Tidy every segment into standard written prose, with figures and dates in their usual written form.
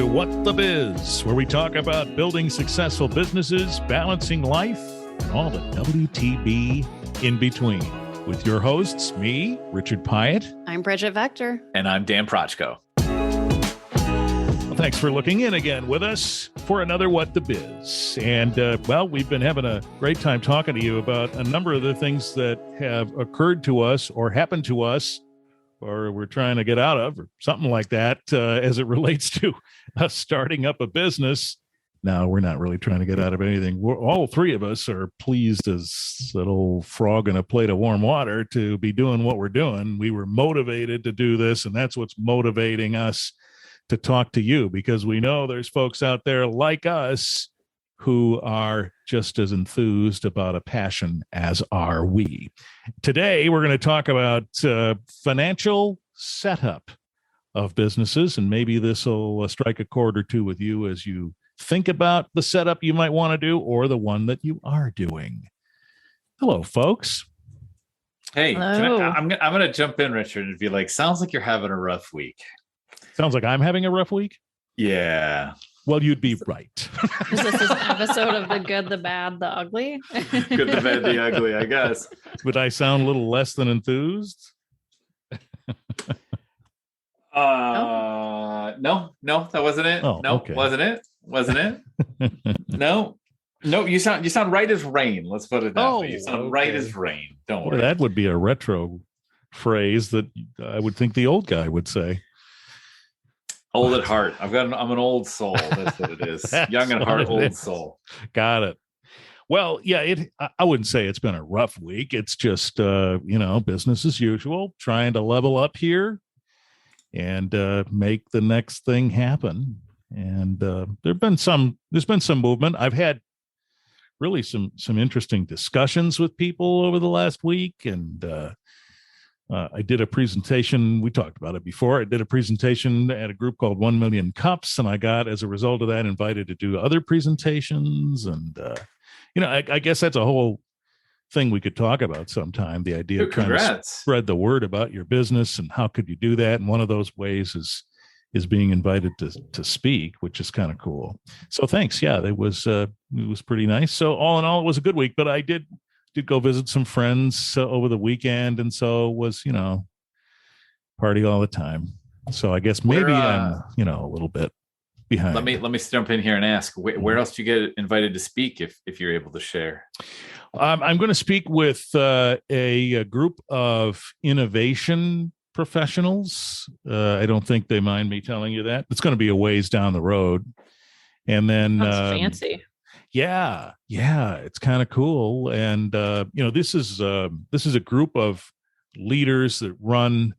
to What the Biz, where we talk about building successful businesses, balancing life, and all the WTB in between. With your hosts, me, Richard Pyatt. I'm Bridget Vector. And I'm Dan Prochko. Well, thanks for looking in again with us for another What the Biz. And, we've been having a great time talking to you about a number of the things that have occurred to us or happened to us or we're trying to get out of, or something like that, as it relates to us starting up a business. Now, we're not really trying to get out of anything. All three of us are pleased as that old frog in a plate of warm water to be doing what we're doing. We were motivated to do this, and that's what's motivating us to talk to you, because we know there's folks out there like us who are just as enthused about a passion as are we. Today, we're going to talk about financial setup of businesses, and maybe this will strike a chord or two with you as you think about the setup you might want to do or the one that you are doing. Hello, folks. Hey, Hello. I'm going to jump in, Richard, and be like, sounds like you're having a rough week. Sounds like I'm having a rough week? Yeah. Well, you'd be right. Is this an episode of The Good, the Bad, the Ugly? Good, the bad, the ugly, I guess. Would I sound a little less than enthused? No, that wasn't it. Oh, no, okay. Wasn't it? No, you sound right as rain. Let's put it that way. You sound right as rain. Don't worry. That would be a retro phrase that I would think the old guy would say. Old at heart. I'm an old soul. That's what it is. Young at heart, old soul. Got it. Well, yeah, I wouldn't say it's been a rough week. It's just, business as usual, trying to level up here and make the next thing happen. And there's been some movement. I've had really some interesting discussions with people over the last week, and I did a presentation. We talked about it before. I did a presentation at a group called 1 Million Cups, and I got, as a result of that, invited to do other presentations. And, I guess that's a whole thing we could talk about sometime, the idea of trying to spread the word about your business and how could you do that. And one of those ways is being invited to speak, which is kind of cool. So thanks. Yeah, it was pretty nice. So all in all, it was a good week, but I did go visit some friends over the weekend, and so was, party all the time. So I guess maybe I'm, a little bit behind. Let me jump in here and ask, where else do you get invited to speak if you're able to share? I'm going to speak with a group of innovation professionals. I don't think they mind me telling you that. It's going to be a ways down the road. And then That's fancy. Yeah, it's kind of cool. And this is a group of leaders that run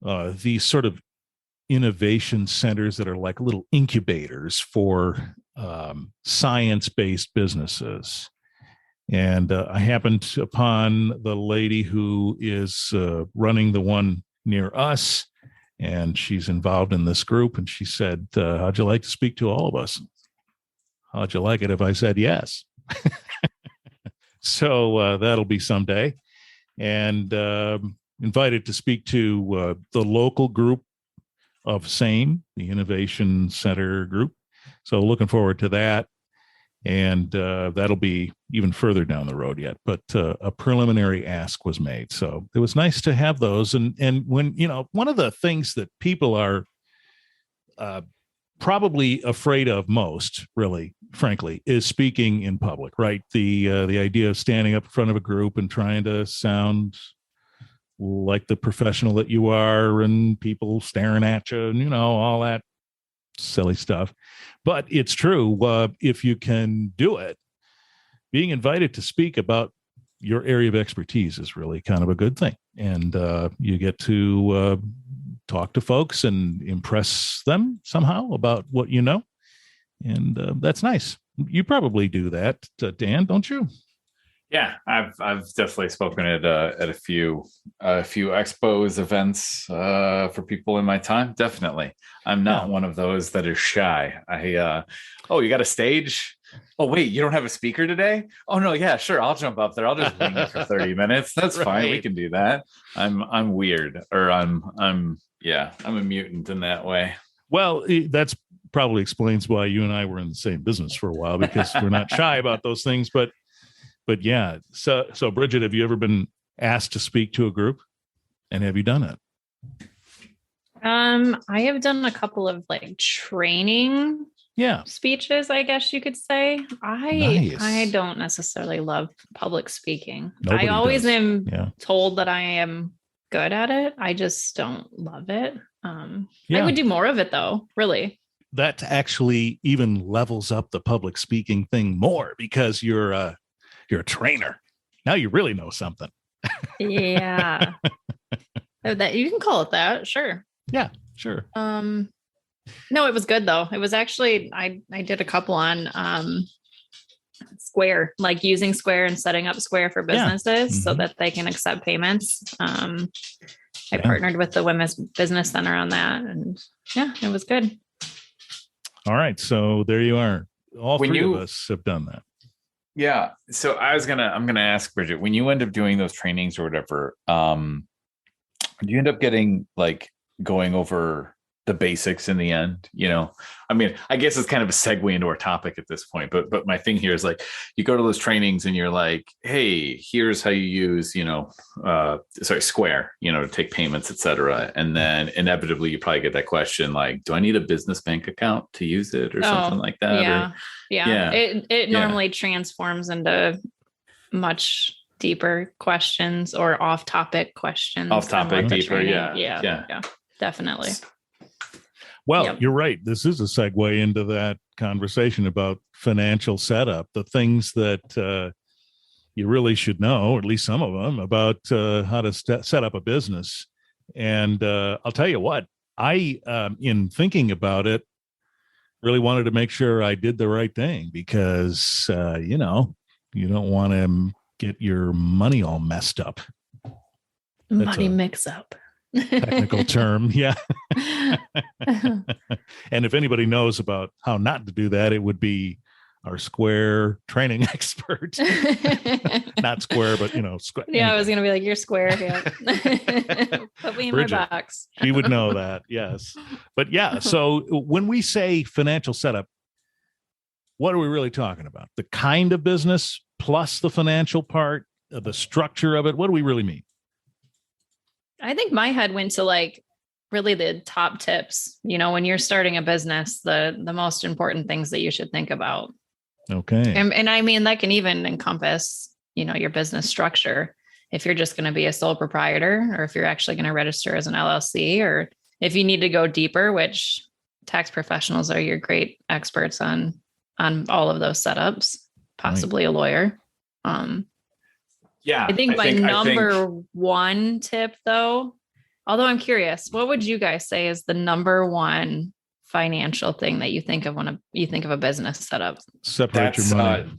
these sort of innovation centers that are like little incubators for science-based businesses. And I happened upon the lady who is running the one near us, and she's involved in this group. And she said, "How'd you like to speak to all of us? How'd you like it if I said yes?" So that'll be someday. And invited to speak to the local group of SAME, the Innovation Center group. So looking forward to that. And that'll be even further down the road yet. But a preliminary ask was made. So it was nice to have those. And when, one of the things that people are probably afraid of most, really, frankly, is speaking in public, right? The idea of standing up in front of a group and trying to sound like the professional that you are, and people staring at you, and all that silly stuff. But it's true. If you can do it, being invited to speak about your area of expertise is really kind of a good thing, and you get to talk to folks and impress them somehow about what you know. And that's nice. You probably do that, Dan, don't you? Yeah, I've definitely spoken at a few expos, events for people in my time. Definitely, I'm not one of those that is shy. You got a stage? Oh wait, you don't have a speaker today? Oh no, yeah, sure, I'll jump up there. I'll just wing it for 30 minutes. That's right. Fine. We can do that. I'm weird, or I'm a mutant in that way. Well, that's probably explains why you and I were in the same business for a while, because we're not shy about those things. But yeah. So Bridget, have you ever been asked to speak to a group, and have you done it? I have done a couple of like training Yeah. speeches, I guess you could say. Nice. I don't necessarily love public speaking. Nobody I always does. am Yeah. told that I am good at it. I just don't love it. I Yeah. would do more of it though, really. That actually even levels up the public speaking thing more, because you're a trainer. Now you really know something. Yeah. That you can call it that, sure. Yeah, sure. No, it was good though. It was actually I did a couple on Square, like using Square and setting up Square for businesses so Mhm. that they can accept payments. I Yeah. partnered with the Women's Business Center on that, and yeah, it was good. All right. So there you are. All When three you- of us have done that. Yeah. So I'm gonna ask Bridget, when you end up doing those trainings or whatever, do you end up getting like going over the basics in the end? I mean, I guess it's kind of a segue into our topic at this point, but my thing here is like, you go to those trainings and you're like, hey, here's how you use, Square, to take payments, et cetera. And then inevitably you probably get that question, like, do I need a business bank account to use it or something like that? Yeah. Yeah. It Yeah. normally transforms into much deeper questions or off-topic questions. Off topic, on the deeper, training. yeah. Yeah, definitely. Well, Yep. you're right. This is a segue into that conversation about financial setup, the things that you really should know, or at least some of them, about how to set up a business. And I'll tell you what, I, in thinking about it, really wanted to make sure I did the right thing, because, you don't want to get your money all messed up. Money a mix up. Technical term. Yeah. And if anybody knows about how not to do that, it would be our Square training expert. Not Square, but Square. Yeah, I was gonna be like, you're Square. Yeah. Put me in Bridget. my box. She would know that. Yes. But yeah, so when we say financial setup, what are we really talking about? The kind of business plus the financial part, the structure of it. What do we really mean? I think my head went to like really the top tips. When you're starting a business, the most important things that you should think about. Okay. And I mean, that can even encompass, your business structure. If you're just going to be a sole proprietor, or if you're actually going to register as an LLC, or if you need to go deeper, which tax professionals are your great experts on all of those setups, possibly a lawyer. Yeah. I think my number one tip though, although I'm curious, what would you guys say is the number one financial thing that you think of when you think of a business setup? Separate your money.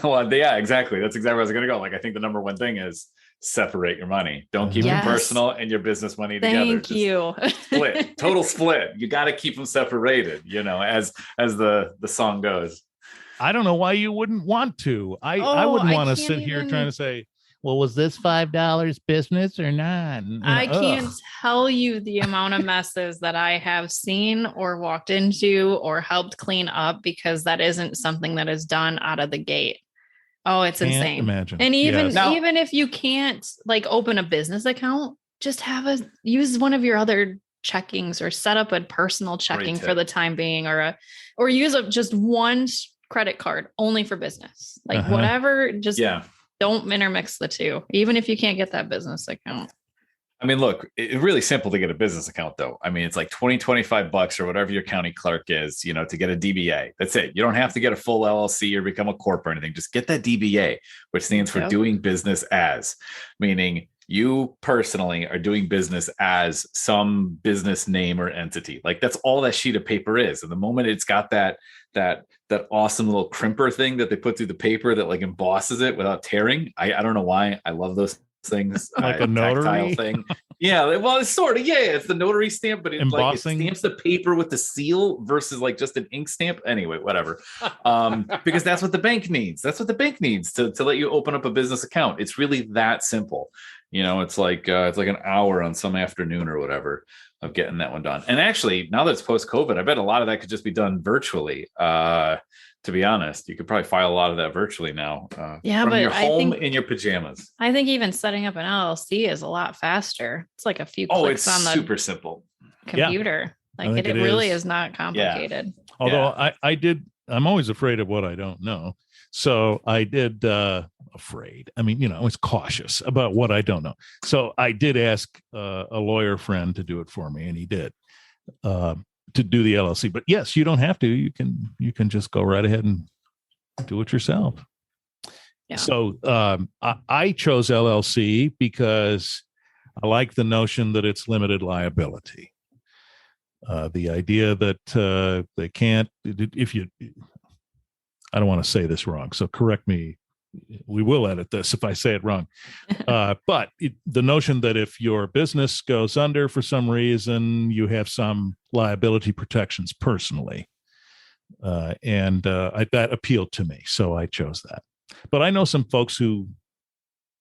Well, yeah, exactly. That's exactly where I was going to go. Like, I think the number one thing is separate your money. Don't keep Yes. your personal and your business money together. Thank Just you. split, total split. You got to keep them separated, as the song goes. I don't know why you wouldn't want to. I wouldn't I want to can't sit here even- trying to say, well, was this $5 business or not? I can't tell you the amount of messes that I have seen or walked into or helped clean up because that isn't something that is done out of the gate. Oh, it's Can't insane. imagine. And even Yes. Now- even if you can't like open a business account, just use one of your other checkings or set up a personal checking for tip. the time being, or use just one credit card only for business. Like Uh-huh. whatever, just Yeah. don't intermix the two, even if you can't get that business account. I mean, look, it's really simple to get a business account, though. I mean, it's like $25 or whatever your county clerk is, to get a DBA. That's it. You don't have to get a full LLC or become a corp or anything. Just get that DBA, which stands for Yep. doing business as, meaning you personally are doing business as some business name or entity. Like, that's all that sheet of paper is. And the moment it's got that awesome little crimper thing that they put through the paper that like embosses it without tearing. I don't know why. I love those things. Like a notary? Tactile thing. Yeah, well, it's sort of, it's the notary stamp, but it Embossing? stamps the paper with the seal versus like just an ink stamp. Anyway, whatever. Because that's what the bank needs. That's what the bank needs to let you open up a business account. It's really that simple. It's like an hour on some afternoon or whatever. getting that one done. And actually, now that it's post-COVID, I bet a lot of that could just be done virtually. To be honest, you could probably file a lot of that virtually now. Yeah, from but your I home think- in your pajamas. I think even setting up an LLC is a lot faster. It's like a few Oh, clicks it's on the super simple. computer. Like think it it really is. is not complicated. Although I'm always afraid of what I don't know. So I did afraid. I mean, I was cautious about what I don't know. So I did ask a lawyer friend to do it for me, and he did to do the LLC. But yes, you don't have to. You can just go right ahead and do it yourself. Yeah. So I chose LLC because I like the notion that it's limited liability. The idea that they can't, if you, I don't want to say this wrong, so correct me. We will edit this if I say it wrong. But the notion that if your business goes under for some reason, you have some liability protections personally. That appealed to me, so I chose that. But I know some folks who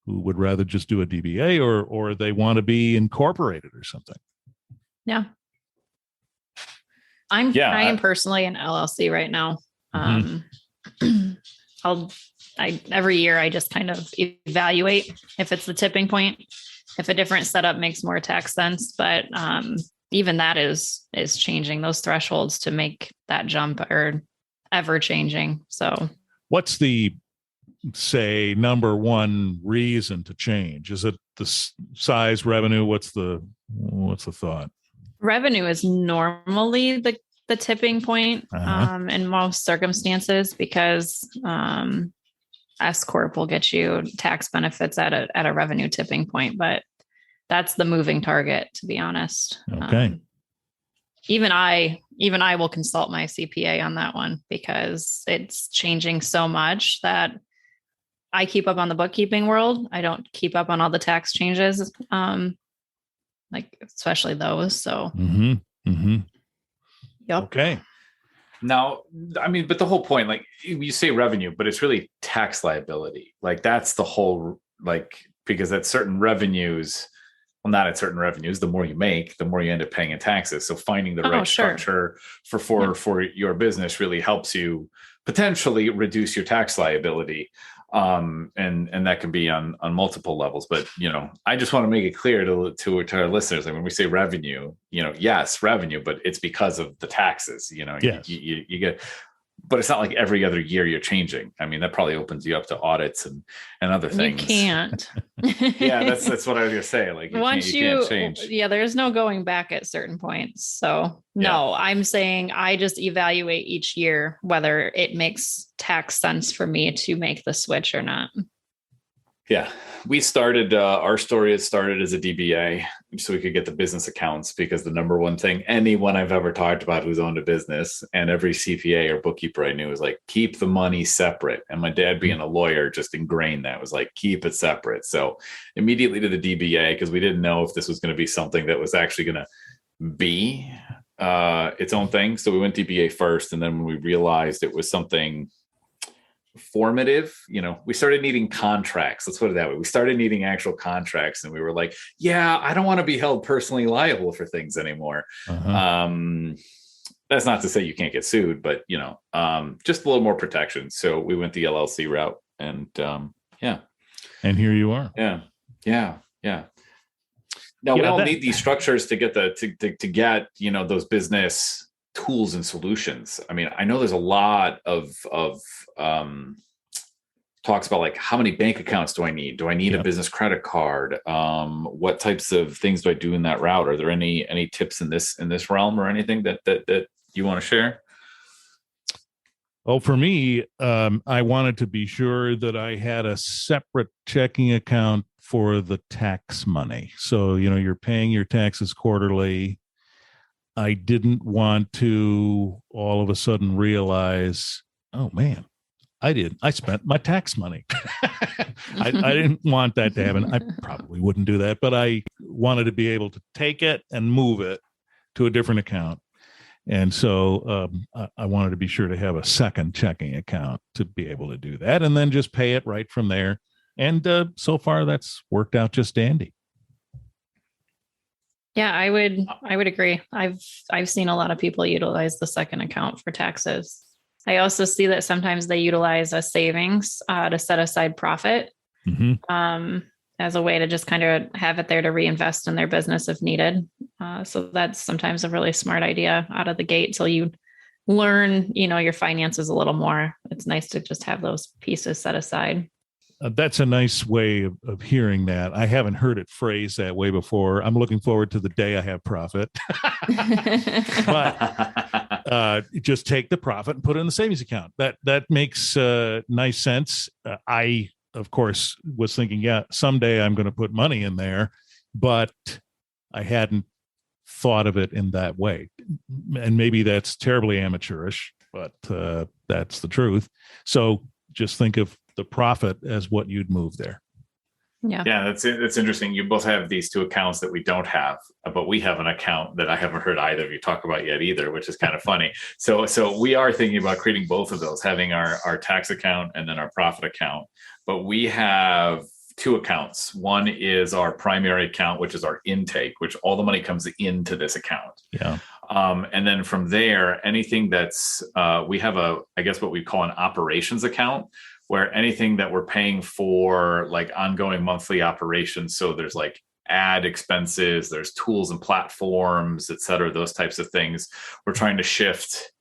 would rather just do a DBA or they want to be incorporated or something. Yeah. I am personally an LLC right now. Every year I just kind of evaluate if it's the tipping point, if a different setup makes more tax sense. But even that is changing. Those thresholds to make that jump are ever changing. So what's the, say, number one reason to change? Is it the size, revenue? What's the thought? Revenue is normally the tipping point in most circumstances, because S Corp will get you tax benefits at a revenue tipping point, but that's the moving target, to be honest. Okay. Even I will consult my CPA on that one, because it's changing so much that I keep up on the bookkeeping world. I don't keep up on all the tax changes, like especially those. So, Yep. Okay. Now, I mean, but the whole point, like you say revenue, but it's really tax liability. Like that's the whole, like, because at certain revenues, well, not at certain revenues, the more you make, the more you end up paying in taxes. So finding the right structure for your business really helps you potentially reduce your tax liability. And that can be on multiple levels, but I just want to make it clear to our listeners that when we say revenue, yes, revenue, but it's because of the taxes. Yes. You get, but it's not like every other year you're changing. I mean, that probably opens you up to audits and other things. You can't. Yeah, that's what I was gonna say. Like Once you can't change. Yeah, there's no going back at certain points. So no, I'm saying I just evaluate each year whether it makes tax sense for me to make the switch or not. Yeah, we started, our story has started as a DBA so we could get the business accounts, because the number one thing anyone I've ever talked about who's owned a business, and every CPA or bookkeeper I knew, was like, keep the money separate. And my dad being a lawyer just ingrained that, was like, keep it separate. So immediately to the DBA, because we didn't know if this was going to be something that was actually going to be its own thing. So we went DBA first. And then when we realized it was something formative, we started needing contracts. Let's put it that way. We started needing actual contracts, and we were like, yeah, I don't want to be held personally liable for things anymore. That's not to say you can't get sued, but just a little more protection. So we went the LLC route, and and here you are. Yeah. Now we all need these structures to get to get those business tools and solutions. I mean, I know there's a lot of talks about, like, how many bank accounts do I need? Do I need a business credit card? What types of things do I do in that route? Are there any tips in this realm or anything that you want to share? Well, for me, I wanted to be sure that I had a separate checking account for the tax money. So, you're paying your taxes quarterly. I didn't want to all of a sudden realize, oh man, I spent my tax money. I didn't want that to happen. I probably wouldn't do that, but I wanted to be able to take it and move it to a different account. And so I wanted to be sure to have a second checking account to be able to do that, and then just pay it right from there. And so far that's worked out just dandy. Yeah, I would agree. I've seen a lot of people utilize the second account for taxes. I also see that sometimes they utilize a savings to set aside profit Mhm. as a way to just kind of have it there to reinvest in their business if needed. So that's sometimes a really smart idea out of the gate till you learn, your finances a little more. It's nice to just have those pieces set aside. That's a nice way of hearing that. I haven't heard it phrased that way before. I'm looking forward to the day I have profit. But just take the profit and put it in the savings account. That makes nice sense. I, of course, was thinking, yeah, someday I'm going to put money in there, but I hadn't thought of it in that way. And maybe that's terribly amateurish, but that's the truth. So just think of the profit as what you'd move there. Yeah. Yeah, that's interesting. You both have these two accounts that we don't have, but we have an account that I haven't heard either of you talk about yet either, which is kind of funny. So we are thinking about creating both of those, having our tax account and then our profit account. But we have two accounts. One is our primary account, which is our intake, which all the money comes into this account. Yeah. And then from there, anything that's we have I guess what we call an operations account, where anything that we're paying for, like ongoing monthly operations. So there's like ad expenses, there's tools and platforms, et cetera, those types of things. We're trying to shift.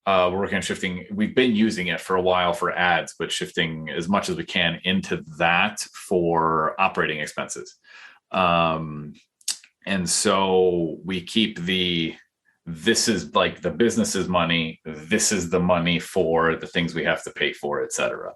We're working on shifting. We've been using it for a while for ads, but shifting as much as we can into that for operating expenses. And so we keep this is like the business's money. This is the money for the things we have to pay for, et cetera.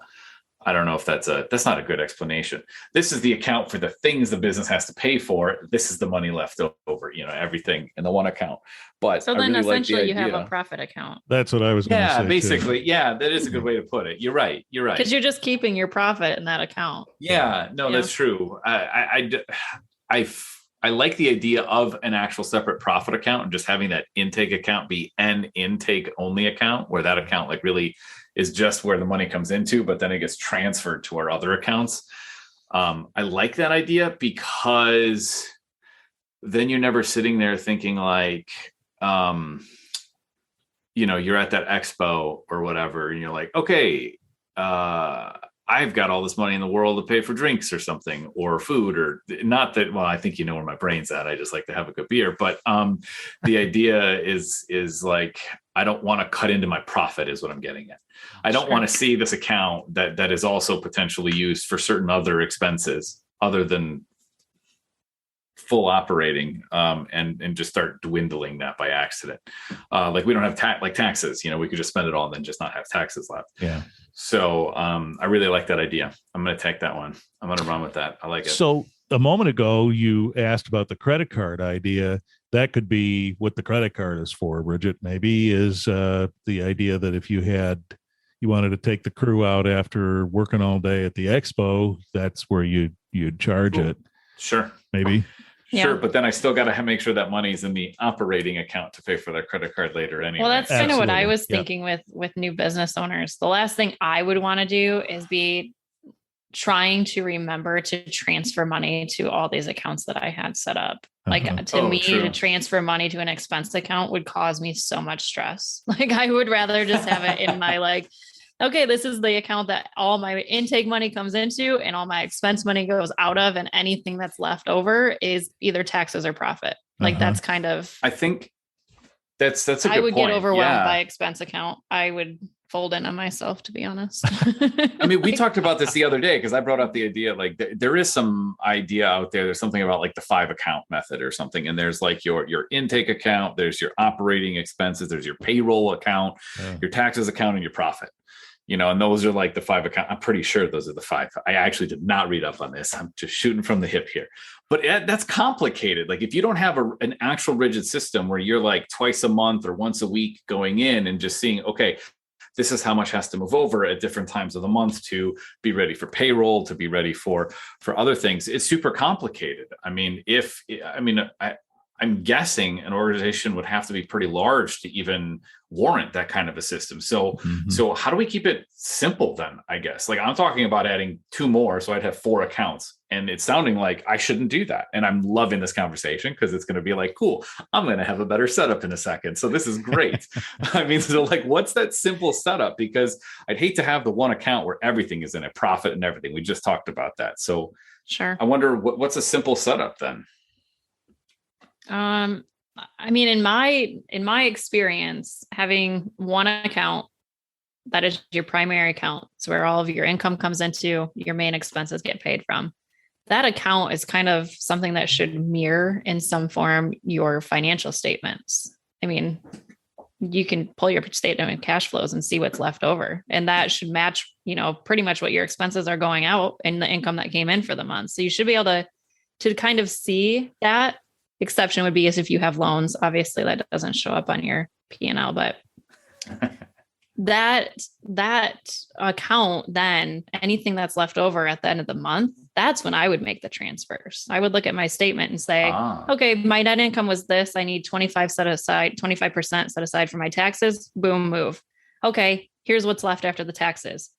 I don't know if that's not a good explanation. This is the account for the things the business has to pay for. This is the money left over, everything in the one account. But so then essentially you have a profit account. That's what I was going to say. Yeah, basically. Too. Yeah, that is a good way to put it. You're right. Because you're just keeping your profit in that account. Yeah, no, that's true. I like the idea of an actual separate profit account and just having that intake account be an intake only account, where that account like really is just where the money comes into, but then it gets transferred to our other accounts. I like that idea because then you're never sitting there thinking like, you're at that expo or whatever, and you're like, okay, I've got all this money in the world to pay for drinks or something, or food, or not that, well, I think you know where my brain's at. I just like to have a good beer. But the idea is like, I don't want to cut into my profit is what I'm getting at. I don't want to see this account that is also potentially used for certain other expenses other than full operating, and just start dwindling that by accident. Like we don't have taxes, we could just spend it all and then just not have taxes left. Yeah. So I really like that idea. I'm going to take that one. I'm going to run with that. I like it. So a moment ago, you asked about the credit card idea. That could be what the credit card is for, Bridget, maybe, is the idea that if you wanted to take the crew out after working all day at the expo, that's where you'd charge it. Sure. Maybe. Sure, but then I still got to make sure that money's in the operating account to pay for their credit card later anyway. Well, that's kind of what I was thinking with new business owners. The last thing I would want to do is be trying to remember to transfer money to all these accounts that I had set up. Like to transfer money to an expense account would cause me so much stress. Like I would rather just have it in my okay, this is the account that all my intake money comes into and all my expense money goes out of, and anything that's left over is either taxes or profit. Like that's kind of, I think that's a good point. I would get overwhelmed by expense account. I would fold in on myself, to be honest. I mean, we talked about this the other day because I brought up the idea, like there is some idea out there. There's something about like the 5 account method or something. And there's like your intake account, there's your operating expenses, there's your payroll account, your taxes account, and your profit. And those are like the 5 account. I'm pretty sure those are the 5. I actually did not read up on this. I'm just shooting from the hip here, but that's complicated. Like if you don't have an actual rigid system where you're like twice a month or once a week going in and just seeing, okay, this is how much has to move over at different times of the month to be ready for payroll, to be ready for other things. It's super complicated. I mean, I'm guessing an organization would have to be pretty large to even warrant that kind of a system. So, so how do we keep it simple then? I guess, like, I'm talking about adding 2 more, so I'd have 4 accounts, and it's sounding like I shouldn't do that. And I'm loving this conversation because it's going to be like, cool, I'm going to have a better setup in a second. So this is great. I mean, so like, what's that simple setup? Because I'd hate to have the one account where everything is in it, profit and everything. We just talked about that. So Sure. I wonder what's a simple setup then? I mean, in my experience, having one account that is your primary account, so where all of your income comes into, your main expenses get paid from. That account is kind of something that should mirror in some form your financial statements. I mean, you can pull your statement of cash flows and see what's left over, and that should match, pretty much what your expenses are going out and the income that came in for the month. So you should be able to kind of see that. Exception would be as if you have loans. Obviously, that doesn't show up on your P&L, but that account, then anything that's left over at the end of the month, that's when I would make the transfers. I would look at my statement and say, okay, my net income was this. I need 25% set aside for my taxes. Boom, move. Okay, here's what's left after the taxes.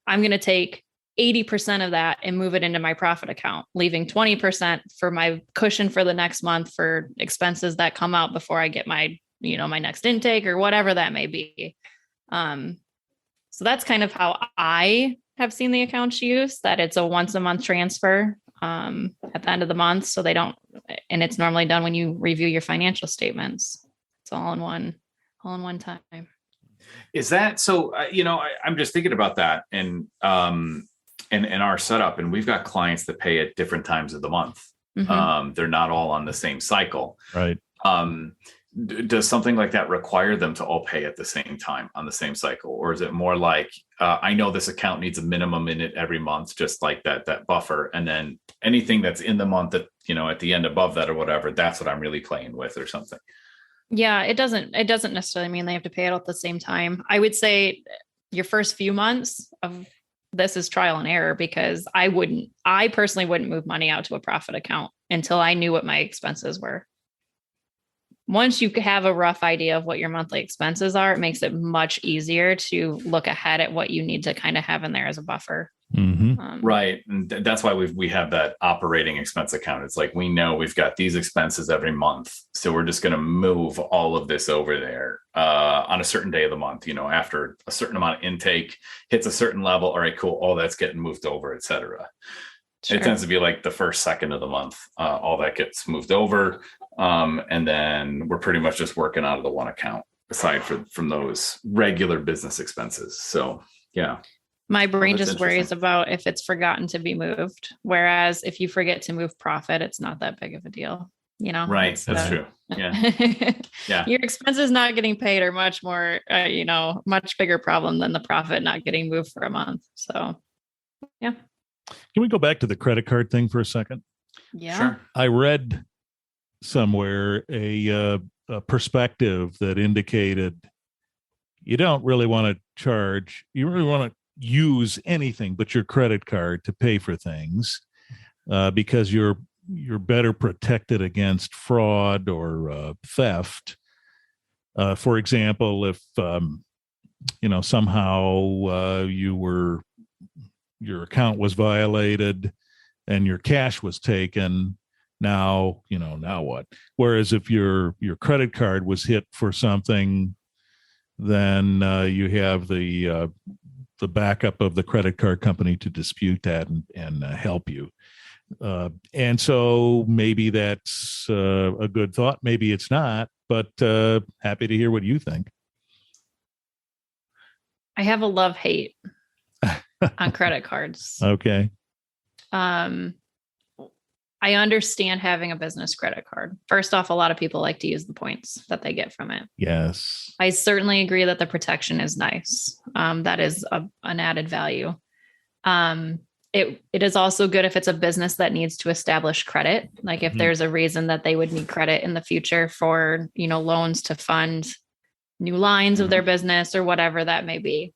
I'm going to take 80% of that and move it into my profit account, leaving 20% for my cushion for the next month for expenses that come out before I get my, my next intake or whatever that may be. So that's kind of how I have seen the accounts used, that it's a once a month transfer at the end of the month. So they don't, and it's normally done when you review your financial statements. It's all in one time. Is that so? I'm just thinking about that, and our setup, and we've got clients that pay at different times of the month. They're not all on the same cycle, right? Does something like that require them to all pay at the same time on the same cycle, or is it more like I know this account needs a minimum in it every month, just like that buffer, and then anything that's in the month that at the end above that or whatever, that's what I'm really playing with or something? Yeah, it doesn't necessarily mean they have to pay it all at the same time. I would say your first few months of this is trial and error, because I personally wouldn't move money out to a profit account until I knew what my expenses were. Once you have a rough idea of what your monthly expenses are, it makes it much easier to look ahead at what you need to kind of have in there as a buffer. Right. And that's why we have that operating expense account. It's like, we know we've got these expenses every month, so we're just going to move all of this over there on a certain day of the month, after a certain amount of intake hits a certain level. All right, cool. All that's getting moved over, et cetera. Sure. It tends to be like the first second of the month, all that gets moved over. And then we're pretty much just working out of the one account aside from those regular business expenses. So, yeah. My brain just worries about if it's forgotten to be moved. Whereas if you forget to move profit, it's not that big of a deal, Right. That's true. Yeah. Yeah. Your expenses not getting paid are much more, much bigger problem than the profit not getting moved for a month. So, yeah. Can we go back to the credit card thing for a second? Yeah. Sure. I read somewhere a perspective that indicated you don't really want to use anything but your credit card to pay for things because you're better protected against fraud or theft. For example, if somehow your account was violated and your cash was taken, now what? Whereas if your credit card was hit for something, then you have the backup of the credit card company to dispute that and help you. And so maybe that's a good thought. Maybe it's not, but happy to hear what you think. I have a love-hate on credit cards. Okay. I understand having a business credit card. First off, a lot of people like to use the points that they get from it. Yes. I certainly agree that the protection is nice. That is an added value. It is also good if it's a business that needs to establish credit. Like if there's a reason that they would need credit in the future for, loans to fund new lines of their business or whatever that may be.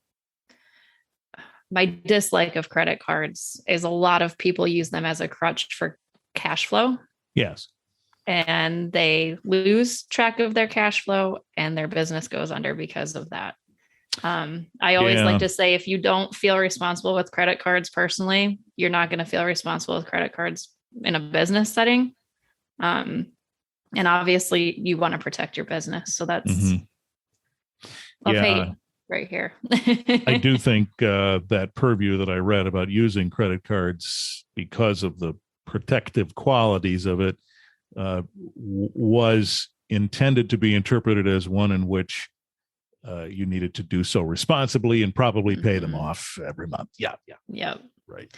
My dislike of credit cards is a lot of people use them as a crutch for cash flow. Yes. and they lose track of their cash flow and their business goes under because of that. I always like to say, if you don't feel responsible with credit cards personally, you're not going to feel responsible with credit cards in a business setting. And obviously you want to protect your business. So that's love-hate right here. I do think that purview that I read about using credit cards because of the protective qualities of it was intended to be interpreted as one in which you needed to do so responsibly and probably pay them off every month. Yeah. Right.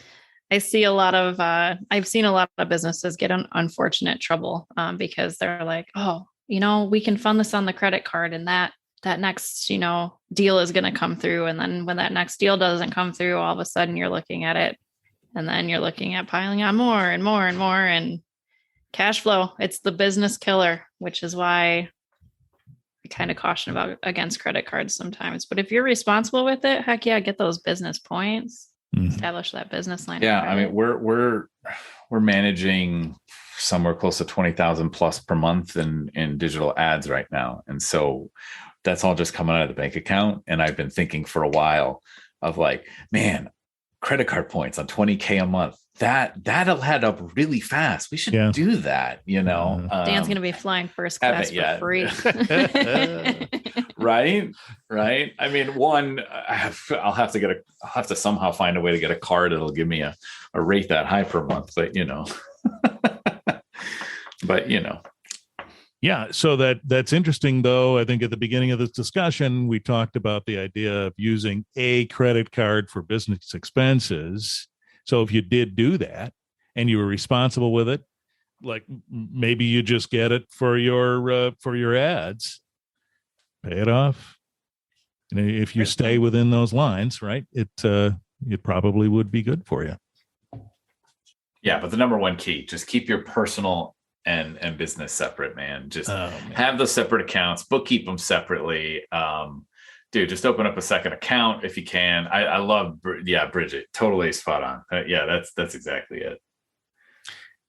I've seen a lot of businesses get in unfortunate trouble because they're like, oh, we can fund this on the credit card, and that next, deal is going to come through. And then when that next deal doesn't come through, all of a sudden you're looking at it, and then you're looking at piling on more and more and more, and cash flow. It's the business killer, which is why I kind of caution against credit cards sometimes. But if you're responsible with it, heck yeah, get those business points, establish that business line. Yeah. I mean, we're managing somewhere close to 20,000 plus per month in digital ads right now. And so that's all just coming out of the bank account. And I've been thinking for a while of like, man, credit card points on 20K a month. That'll add up really fast. We should do that, Dan's going to be flying first class for free. Right. I mean, I'll have to somehow find a way to get a card that'll give me a rate that high per month, but Yeah. So that's interesting, though. I think at the beginning of this discussion, we talked about the idea of using a credit card for business expenses. So if you did do that and you were responsible with it, like maybe you just get it for your ads, pay it off. And if you stay within those lines, right, it probably would be good for you. Yeah, but the number one key, just keep your personal and business separate, man. Just have those separate accounts, bookkeep them separately. Dude, just open up a second account if you can. I love, Bridget, totally spot on. That's exactly it.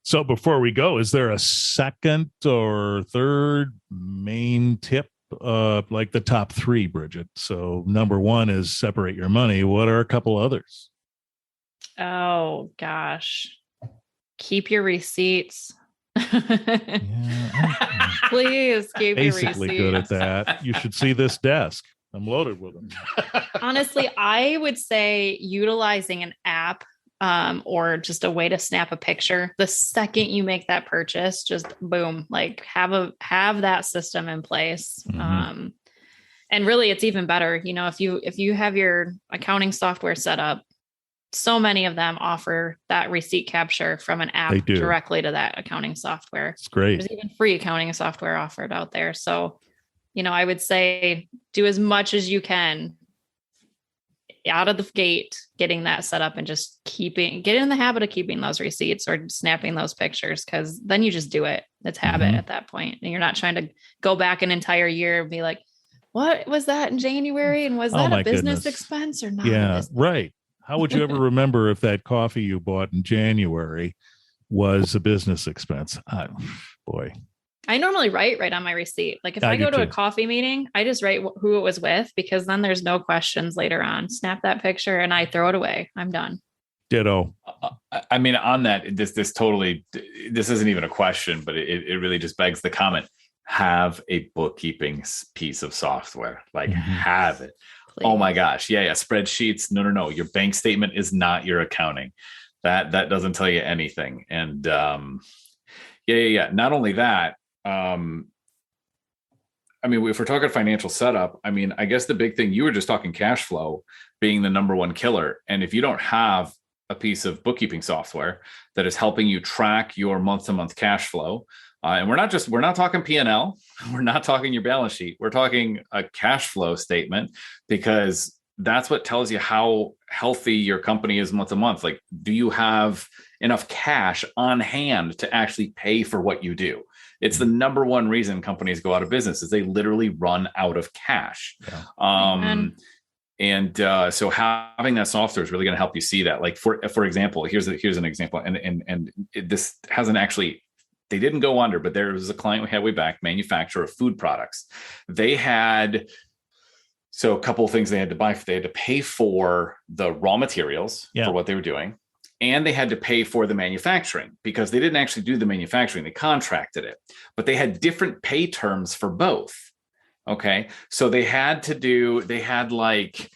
So before we go, is there a second or third main tip, like the top three, Bridget? So number one is separate your money. What are a couple others? Oh gosh, keep your receipts. Please keep your receipts. Basically good at that. You should see this desk. I'm loaded with them. Honestly, I would say utilizing an app or just a way to snap a picture. The second you make that purchase, just boom, like have that system in place. And really it's even better, if you have your accounting software set up, so many of them offer that receipt capture from an app directly to that accounting software. It's great. There's even free accounting software offered out there. So, I would say do as much as you can out of the gate, getting that set up and just get in the habit of keeping those receipts or snapping those pictures. Cause then you just do it. It's habit at that point. And you're not trying to go back an entire year and be like, what was that in January? And was that a business expense or not? Yeah. Right. How would you ever remember if that coffee you bought in January was a business expense? Boy. I normally write right on my receipt. Like if I go to a coffee meeting, I just write who it was with, because then there's no questions later on. Snap that picture and I throw it away. I'm done. Ditto. I mean, on that, this isn't even a question, but it really just begs the comment. Have a bookkeeping piece of software, have it. Please. Oh my gosh. Yeah. Spreadsheets. No. Your bank statement is not your accounting. That doesn't tell you anything. And not only that, I mean, if we're talking financial setup, I mean, I guess the big thing, you were just talking cash flow being the number one killer. And if you don't have a piece of bookkeeping software that is helping you track your month-to-month cash flow, and we're not talking P&L, we're not talking your balance sheet, we're talking a cash flow statement, because that's what tells you how healthy your company is month to month. Like, do you have enough cash on hand to actually pay for what you do? It's the number one reason companies go out of business, is they literally run out of cash. Yeah. So having that software is really going to help you see that. Like for example, here's an example, and this hasn't actually They didn't go under, but there was a client we had way back, manufacturer of food products. They had, so a couple of things they had to buy. They had to pay for the raw materials for what they were doing. And they had to pay for the manufacturing because they didn't actually do the manufacturing. They contracted it, but they had different pay terms for both. Okay. So they had like,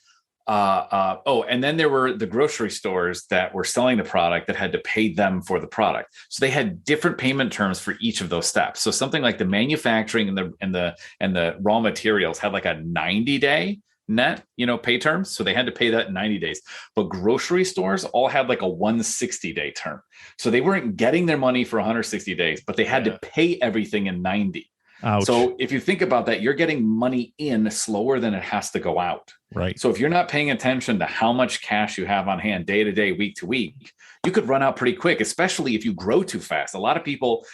and then there were the grocery stores that were selling the product that had to pay them for the product. So they had different payment terms for each of those steps. So something like the manufacturing and the raw materials had like a 90-day net, pay terms. So they had to pay that in 90 days. But grocery stores all had like a 160-day term. So they weren't getting their money for 160 days, but they had to pay everything in 90. Ouch. So if you think about that, you're getting money in slower than it has to go out. Right. So if you're not paying attention to how much cash you have on hand day to day, week to week, you could run out pretty quick, especially if you grow too fast. A lot of people,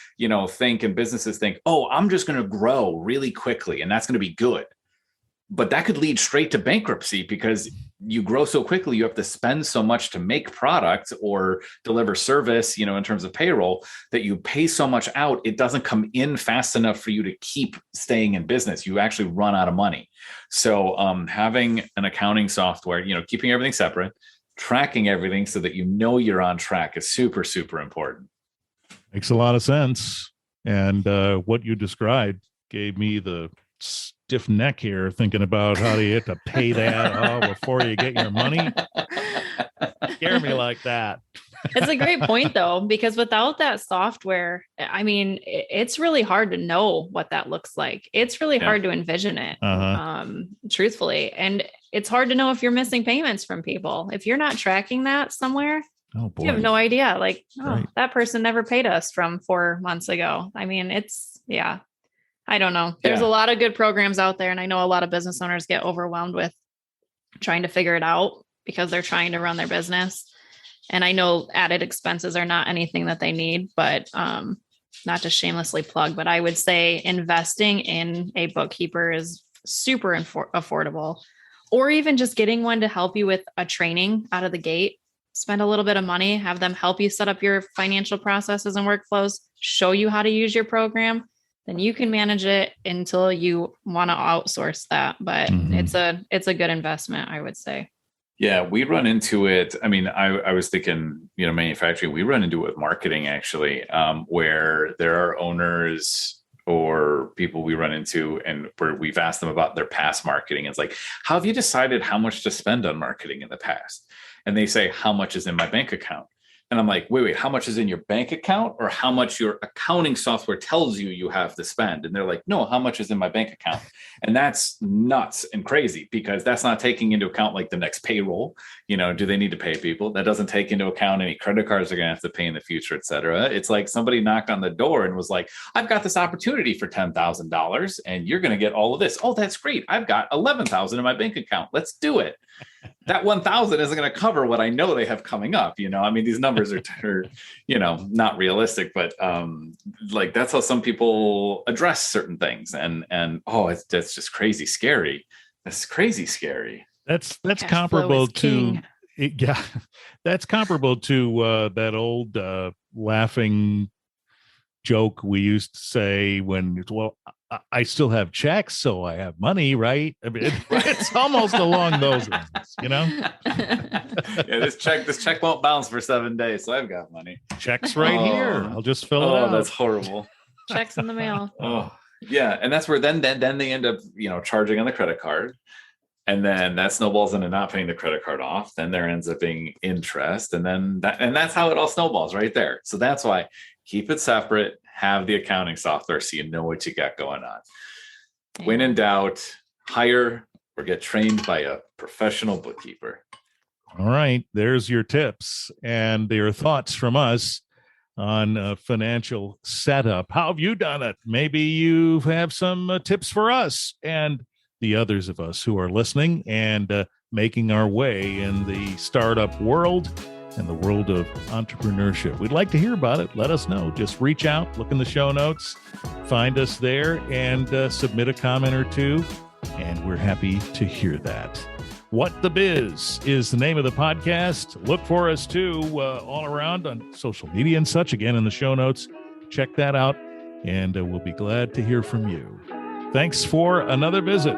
think, and businesses think, oh, I'm just going to grow really quickly and that's going to be good. But that could lead straight to bankruptcy because you grow so quickly, you have to spend so much to make product or deliver service, in terms of payroll, that you pay so much out, it doesn't come in fast enough for you to keep staying in business. You actually run out of money. So having an accounting software, keeping everything separate, tracking everything so that you're on track is super, super important. Makes a lot of sense. And what you described gave me the stiff neck here thinking about how do you have to pay that before you get your money. Scare me like that. It's a great point though, because without that software, I mean, it's really hard to know what that looks like. It's really hard to envision it, truthfully. And it's hard to know if you're missing payments from people. If you're not tracking that somewhere, you have no idea. Like, that person never paid us from 4 months ago. I mean, I don't know. There's a lot of good programs out there. And I know a lot of business owners get overwhelmed with trying to figure it out because they're trying to run their business. And I know added expenses are not anything that they need, but not to shamelessly plug, but I would say investing in a bookkeeper is super affordable, or even just getting one to help you with a training out of the gate. Spend a little bit of money, have them help you set up your financial processes and workflows, show you how to use your program. Then you can manage it until you want to outsource that. But it's a good investment, I would say. Yeah, we run into it. I mean, I was thinking, manufacturing, we run into it with marketing actually, where there are owners or people we run into and where we've asked them about their past marketing. It's like, how have you decided how much to spend on marketing in the past? And they say, how much is in my bank account? And I'm like, wait, how much is in your bank account or how much your accounting software tells you have to spend? And they're like, no, how much is in my bank account? And that's nuts and crazy because that's not taking into account like the next payroll. Do they need to pay people? That doesn't take into account any credit cards they're going to have to pay in the future, et cetera. It's like somebody knocked on the door and was like, I've got this opportunity for $10,000 and you're going to get all of this. Oh, that's great. I've got 11,000 in my bank account. Let's do it. That 1,000 isn't going to cover what I know they have coming up. I mean, these numbers are not realistic, but like that's how some people address certain things. And that's just crazy scary. That's crazy scary. That's comparable to that's comparable to that old laughing joke we used to say when I still have checks, so I have money, right? I mean, it's almost along those lines, this check won't bounce for 7 days, so I've got money. Check's right here. I'll just fill it out. Oh, that's horrible. Checks in the mail. Oh, yeah, and that's where then they end up, charging on the credit card, and then that snowballs into not paying the credit card off. Then there ends up being interest, and then that's how it all snowballs right there. So that's why keep it separate. Have the accounting software so you know what you got going on. When in doubt, hire or get trained by a professional bookkeeper. All right, there's your tips and your thoughts from us on financial setup. How have you done it? Maybe you have some tips for us and the others of us who are listening and making our way in the startup world and the world of entrepreneurship. We'd like to hear about it. Let us know. Just reach out, look in the show notes, find us there, and submit a comment or two, and we're happy to hear that. What the Biz is the name of the podcast. Look for us, too, all around on social media and such. Again, in the show notes, check that out, and we'll be glad to hear from you. Thanks for another visit.